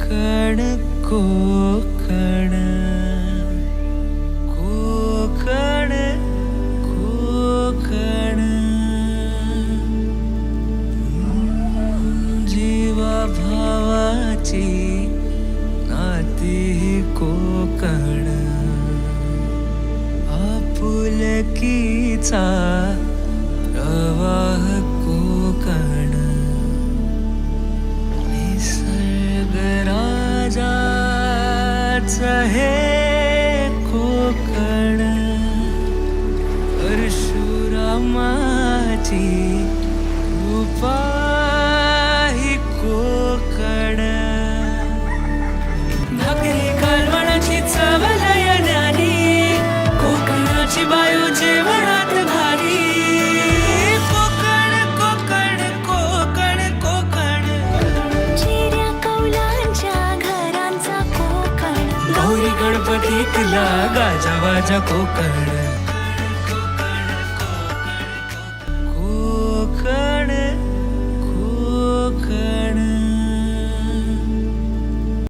कोकण कोकण कोकण कोकण जीवा भावाची नाती कोकण आपुलकीचा प्रवाह कोकण निसर्गराजाचं हे कोकण परशुरामाची कृपा ही कोकण भाकरी कालवणाची चव लयनारी कोकणाची बायू जेवणात भारी कोकण कोकण कोकण कोकण चिऱ्या कौलांच्या घरांचा कोकण गौरी गणपतीतला गाजावाजा कोकण